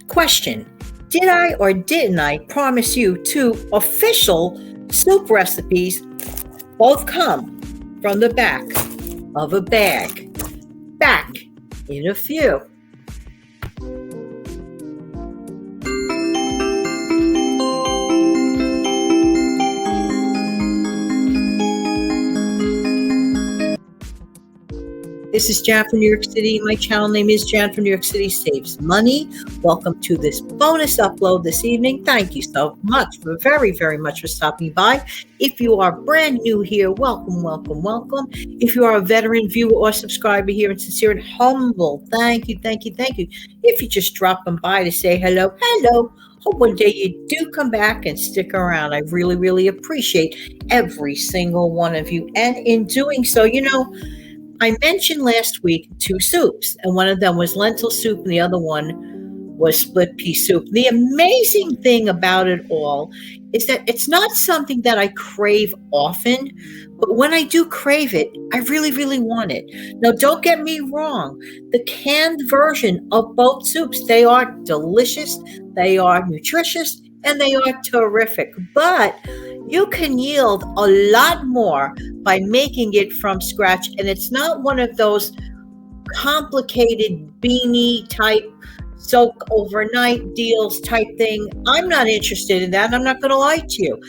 Question: did I or didn't I promise you two official soup recipes? Both come from the back of a bag. Back in a few. This is Jan from New York City. My channel name is Jan from New York City Saves Money. Welcome to this bonus upload this evening. Thank you so much very much for stopping by. If you are brand new here, welcome. If you are a veteran viewer or subscriber here, and sincere and humble, thank you. If you're just dropping by to say hello, hope one day you do come back and stick around. I really appreciate every single one of you. And in doing so, I mentioned last week two soups, and one of them was lentil soup and the other one was split pea soup. The amazing thing about it all is that it's not something that I crave often, but when I do crave it, I really want it. Now, don't get me wrong. The canned version of both soups, they are delicious, they are nutritious, and they are terrific. But you can yield a lot more by making it from scratch. And it's not one of those complicated beanie type soak overnight deals type thing. I'm not interested in that. I'm not going to lie to you.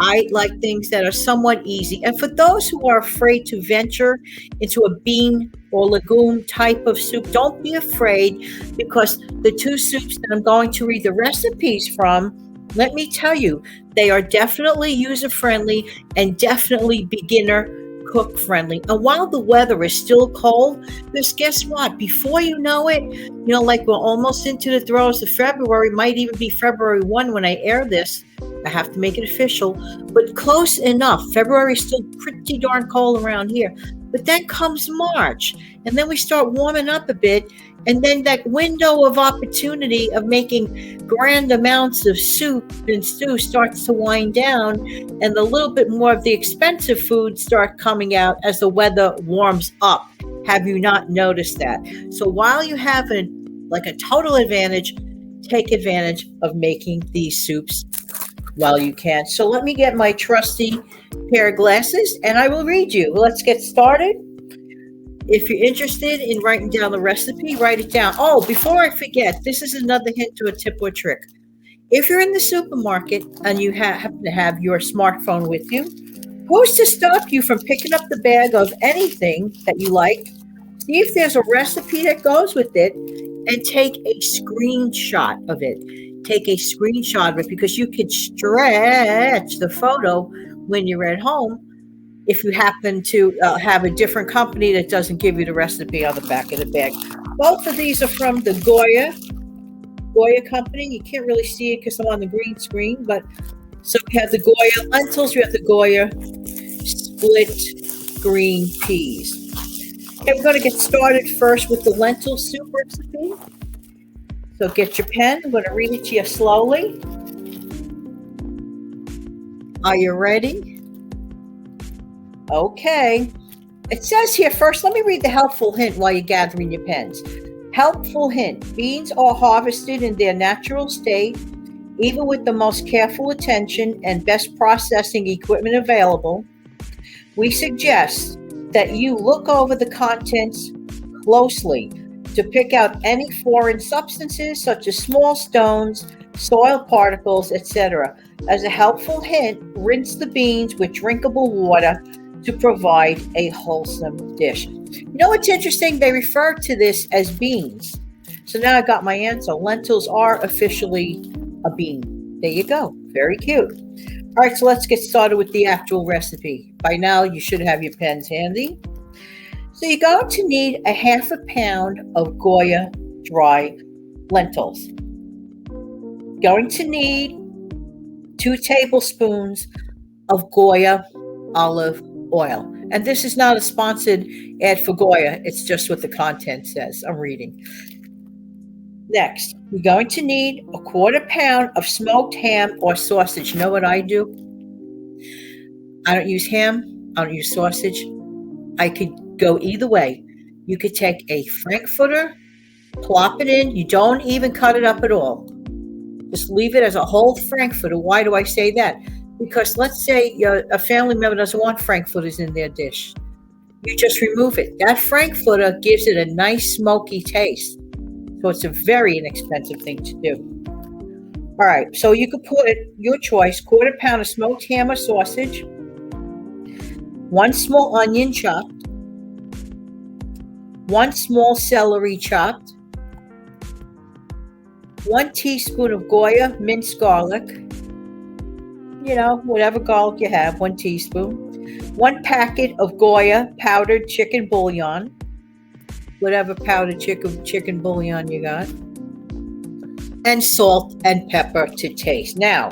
I like things that are somewhat easy. And for those who are afraid to venture into a bean or legume type of soup, don't be afraid, because the two soups that I'm going to read the recipes from, let me tell you, they are definitely user-friendly and definitely beginner cook-friendly. And while the weather is still cold, because guess what? Before you know it, like we're almost into the throes of February, might even be February 1 when I air this. I have to make it official, but close enough. February is still pretty darn cold around here. But then comes March, and then we start warming up a bit, and then that window of opportunity of making grand amounts of soup and stew starts to wind down, and a little bit more of the expensive foods start coming out as the weather warms up. Have you not noticed that? So while you have a total advantage, take advantage of making these soups while you can. So let me get my trusty pair of glasses and I will read you. Let's get started. If you're interested in writing down the recipe, write it down. Oh, before I forget, this is another hint to a tip or trick. If you're in the supermarket and you happen to have your smartphone with you, who's to stop you from picking up the bag of anything that you like? See if there's a recipe that goes with it and take a screenshot of it. Take a screenshot of it, because you could stretch the photo when you're at home if you happen to have a different company that doesn't give you the recipe on the back of the bag. Both of these are from the GOYA company. You can't really see it because I'm on the green screen, but so we have the GOYA lentils, we have the GOYA split green peas. Okay, we're going to get started first with the lentil soup recipe. So get your pen. I'm going to read it to you slowly. Are you ready? Okay. It says here first, let me read the helpful hint while you're gathering your pens. Helpful hint: beans are harvested in their natural state, even with the most careful attention and best processing equipment available. We suggest that you look over the contents closely to pick out any foreign substances such as small stones, soil particles, etc. As a helpful hint, rinse the beans with drinkable water to provide a wholesome dish. You know what's interesting? They refer to this as beans. So now I got my answer. Lentils are officially a bean. There you go. Very cute. All right, so let's get started with the actual recipe. By now, you should have your pens handy. So you're going to need a half a pound of GOYA dry lentils. Going to need 2 tablespoons of GOYA olive oil. And this is not a sponsored ad for GOYA. It's just what the content says. I'm reading. Next, you're going to need a 1/4 pound of smoked ham or sausage. You know what I do? I don't use ham. I don't use sausage. I could go either way. You could take a frankfurter Plop it in. You don't even cut it up at all. Just leave it as a whole frankfurter. Why do I say that? Because let's say a family member doesn't want frankfurters in their dish. You just remove it. That frankfurter gives it a nice smoky taste. So it's a very inexpensive thing to do. All right, so you could put it, your choice, 1/4 pound of smoked ham or sausage, 1 small onion chopped, 1 small celery chopped, 1 teaspoon of GOYA minced garlic, whatever garlic you have, 1 teaspoon, 1 packet of GOYA powdered chicken bouillon, whatever powdered chicken bouillon you got, and salt and pepper to taste. Now,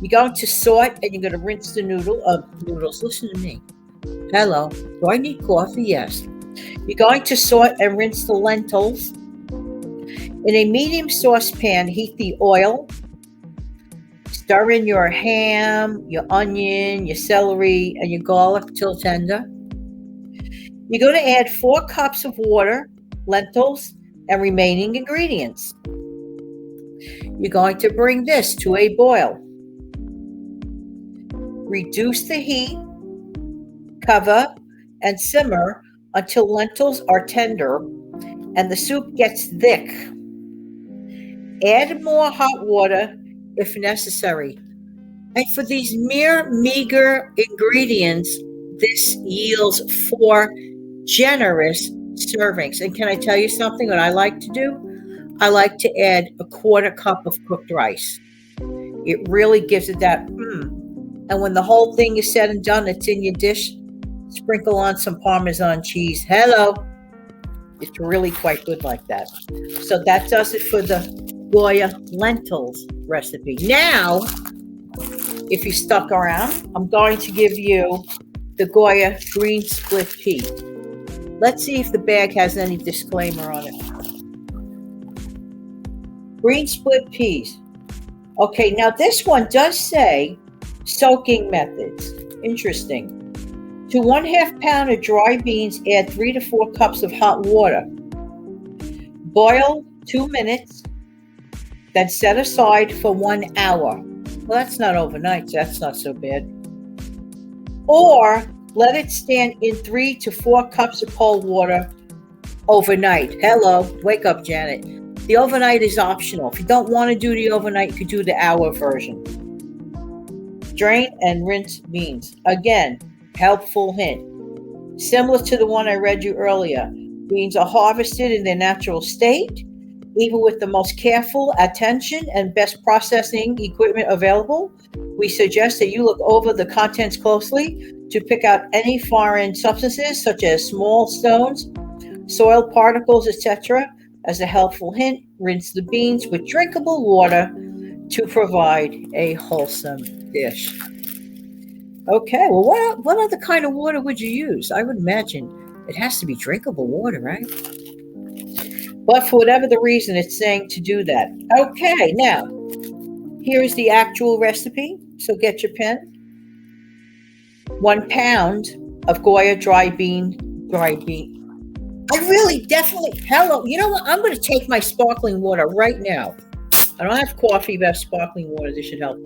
you're going to sort and you're going to rinse the noodles. Listen to me. Hello. Do I need coffee? Yes. You're going to sort and rinse the lentils. In a medium saucepan, heat the oil. Stir in your ham, your onion, your celery, and your garlic till tender. You're going to add 4 cups of water, lentils, and remaining ingredients. You're going to bring this to a boil. Reduce the heat, cover, and simmer until lentils are tender and the soup gets thick. Add more hot water if necessary. And for these meager ingredients, this yields 4 generous servings. And can I tell you something? What I like to do? I like to add a 1/4 cup of cooked rice. It really gives it that And when the whole thing is said and done, it's in your dish, sprinkle on some Parmesan cheese. Hello. It's really quite good like that. So that does it for the GOYA lentils recipe. Now, if you stuck around, I'm going to give you the GOYA green split pea. Let's see if the bag has any disclaimer on it. Green split peas. Okay, now this one does say soaking methods. Interesting. To 1/2 pound of dry beans, add 3 to 4 cups of hot water. Boil 2 minutes, then set aside for 1 hour. Well, that's not overnight, so that's not so bad. Or let it stand in 3 to 4 cups of cold water overnight. Hello, wake up, Janet. The overnight is optional. If you don't want to do the overnight, you could do the hour version. Drain and rinse beans. Again, helpful hint. Similar to the one I read you earlier. Beans are harvested in their natural state. Even with the most careful attention and best processing equipment available, we suggest that you look over the contents closely to pick out any foreign substances such as small stones, soil particles, etc. As a helpful hint, rinse the beans with drinkable water to provide a wholesome dish. Okay, well, what other kind of water would you use? I would imagine it has to be drinkable water, right? But for whatever the reason, it's saying to do that. Okay, now, here's the actual recipe. So get your pen. 1 pound of GOYA dry bean. I really definitely, hello, you know what? I'm going to take my sparkling water right now. I don't have coffee, but I have sparkling water. This should help.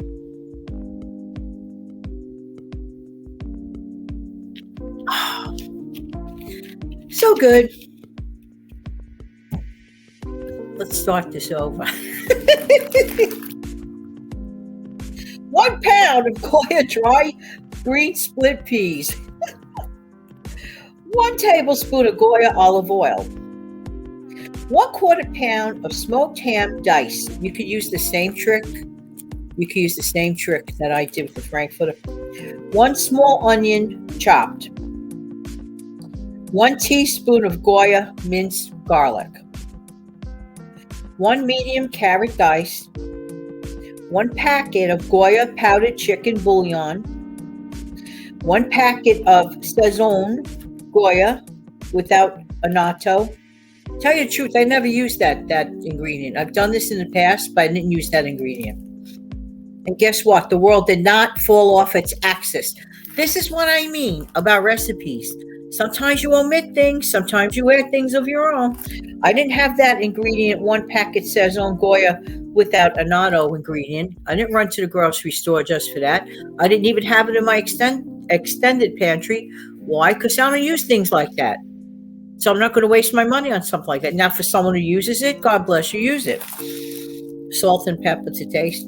So good. Let's start this over. 1 pound of GOYA dry green split peas. 1 tablespoon of GOYA olive oil. 1/4 pound of smoked ham diced. You could use the same trick. That I did with the frankfurter. 1 small onion chopped. 1 teaspoon of GOYA minced garlic. 1 medium carrot diced. 1 packet of GOYA powdered chicken bouillon. 1 packet of Saison GOYA without annatto. Tell you the truth, I never used that ingredient. I've done this in the past, but I didn't use that ingredient. And guess what? The world did not fall off its axis. This is what I mean about recipes. Sometimes you omit things, sometimes you add things of your own. I didn't have that ingredient one packet says on GOYA without an auto ingredient. I didn't run to the grocery store just for that. I didn't even have it in my extended pantry. Why? Because I don't use things like that. So I'm not going to waste my money on something like that. Now, for someone who uses it, God bless you, use it. Salt and pepper to taste.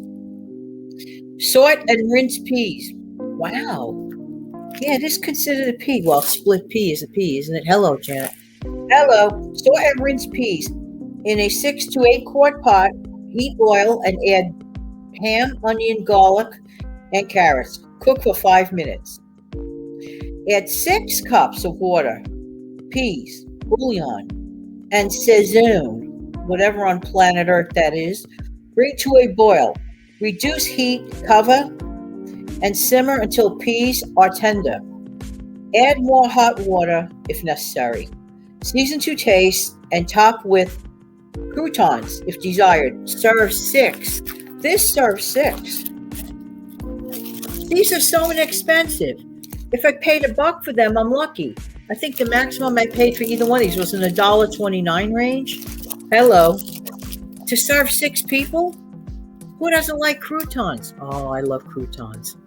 Sort and rinse peas. Wow. Yeah, it is considered a pea. Well, split pea is a pea, isn't it? Hello, Janet. Hello. Sort and rinse peas. In a 6 to 8 quart pot, heat oil and add ham, onion, garlic, and carrots. Cook for 5 minutes. Add 6 cups of water, peas, bouillon, and sazon, whatever on planet Earth that is. Bring to a boil. Reduce heat, cover, and simmer until peas are tender. Add more hot water if necessary. Season to taste and top with croutons if desired. Serve 6. This serves 6. These are so inexpensive. If I paid $1 for them, I'm lucky. I think the maximum I paid for either one of these was in the $1.29 range. Hello. To serve 6 people? Who doesn't like croutons? Oh, I love croutons.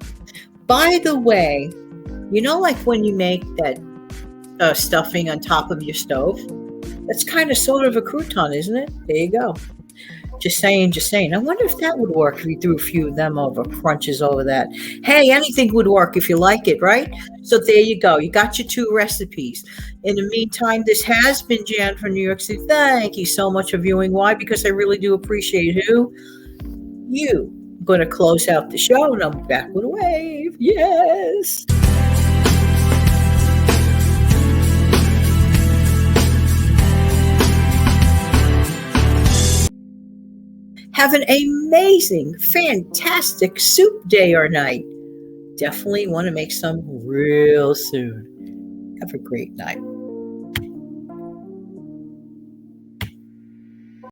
By the way, you know, like when you make that stuffing on top of your stove? That's kind of sort of a crouton, isn't it? There you go. Just saying. I wonder if that would work if you threw a few of them over, crunches over that. Hey, anything would work if you like it, right? So there you go. You got your 2 recipes. In the meantime, this has been Jan from New York City. Thank you so much for viewing. Why? Because I really do appreciate who? You. I'm going to close out the show and I'll be back with a wave. Yes. Have an amazing, fantastic soup day or night. Definitely want to make some real soon. Have a great night.